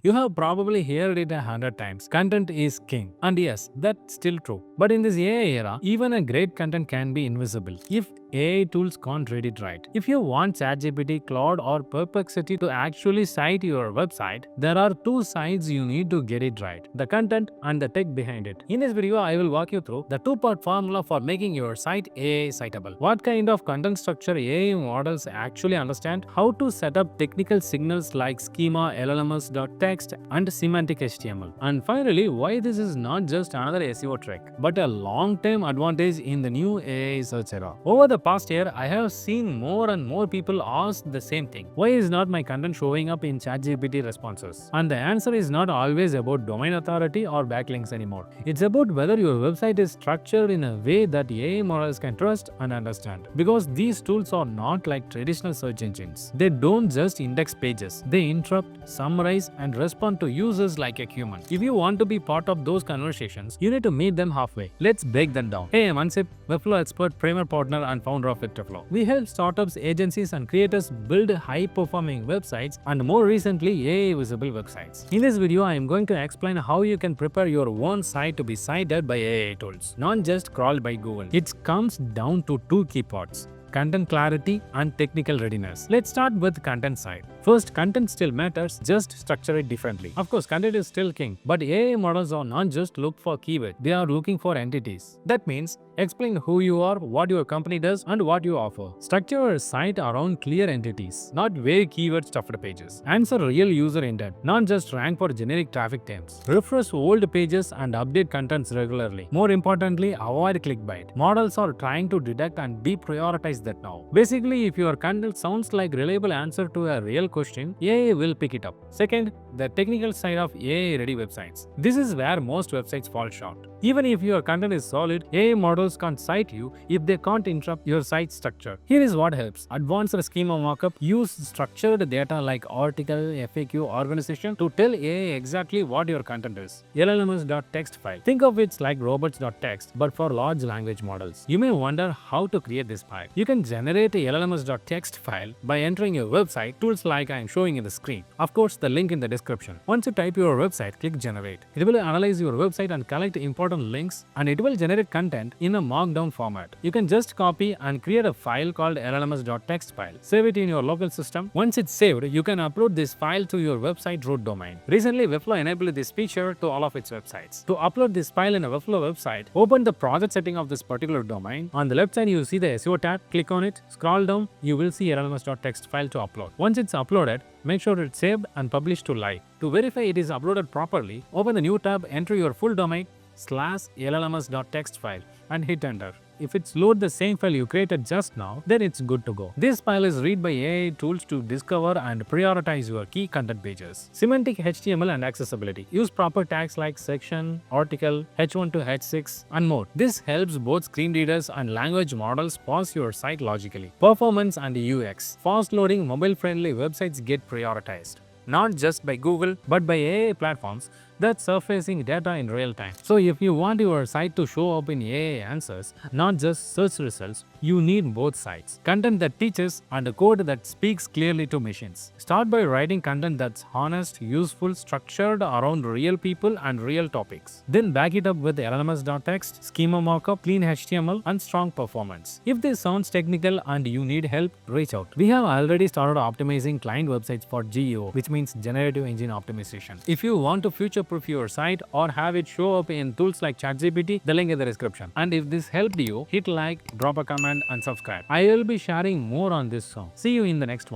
You have probably heard it 100 times. Content is king. And yes, that's still true. But in this AI era, even a great content can be invisible if AI tools can't read it right. If you want ChatGPT, Claude, or Perplexity to actually cite your website, there are two sides you need to get it right: the content and the tech behind it. In this video, I will walk you through the two-part formula for making your site AI citable. What kind of content structure AI models actually understand, how to set up technical signals like Schema, llms.txt, and Semantic HTML. And finally, why this is not just another SEO trick, but a long-term advantage in the new AI search era. Over the past year, I have seen more and more people ask the same thing: why is not my content showing up in ChatGPT responses? And the answer is not always about domain authority or backlinks anymore. It's about whether your website is structured in a way that AI models can trust and understand. Because these tools are not like traditional search engines. They don't just index pages. They interrupt, summarize, and respond to users like a human. If you want to be part of those conversations, you need to meet them halfway. Let's break them down. Hey, I'm Ansip, Webflow expert, premier partner, and founder of Webflow. We help startups, agencies, and creators build high-performing websites and more recently AI-visible websites. In this video, I am going to explain how you can prepare your own site to be cited by AI tools, not just crawled by Google. It comes down to two key parts: content clarity and technical readiness. Let's start with content side. First, content still matters, just structure it differently. Of course, content is still king, but AI models are not just look for keywords, they are looking for entities. That means explain who you are, what your company does, and what you offer. Structure your site around clear entities, not vague keyword stuffed pages. Answer real user intent, not just rank for generic traffic terms. Refresh old pages and update contents regularly. More importantly, avoid clickbait. Models are trying to detect and deprioritize that now. Basically, if your content sounds like reliable answer to a real question, AI will pick it up. Second, the technical side of AI-ready websites. This is where most websites fall short. Even if your content is solid, AI models can't cite you if they can't interrupt your site structure. Here is what helps. Advanced schema markup. Use structured data like article, FAQ, organization to tell AI exactly what your content is. llms.txt file. Think of it like robots.txt but for large language models. You may wonder how to create this file. You can generate a llms.txt file by entering your website, tools like I am showing in the screen. Of course, the link in the description. Once you type your website, click generate. It will analyze your website and collect important links, and it will generate content in a markdown format. You can just copy and create a file called llms.txt file. Save it in your local system. Once it's saved, you can upload this file to your website root domain. Recently, Webflow enabled this feature to all of its websites. To upload this file in a Webflow website, open the project setting of this particular domain. On the left side, you see the SEO tab. Click on it. Scroll down. You will see llms.txt file to upload. Once it's uploaded, make sure it's saved and published to live. To verify it is uploaded properly, open the new tab, enter your full domain /llms.txt file and hit enter. If it's load the same file you created just now, then it's good to go. This file is read by AI tools to discover and prioritize your key content pages. Semantic HTML and accessibility. Use proper tags like section, article, H1 to H6, and more. This helps both screen readers and language models parse your site logically. Performance and UX. Fast loading, mobile-friendly websites get prioritized, not just by Google, but by AI platforms that's surfacing data in real time. So if you want your site to show up in AI answers, not just search results, you need both sides. Content that teaches and a code that speaks clearly to machines. Start by writing content that's honest, useful, structured around real people and real topics. Then back it up with llms.txt, schema markup, clean HTML, and strong performance. If this sounds technical and you need help, reach out. We have already started optimizing client websites for GEO, which means generative engine optimization. If you want to future-proof your site or have it show up in tools like ChatGPT, the link in the description. And if this helped you, hit like, drop a comment, and subscribe. I will be sharing more on this soon. See you in the next one.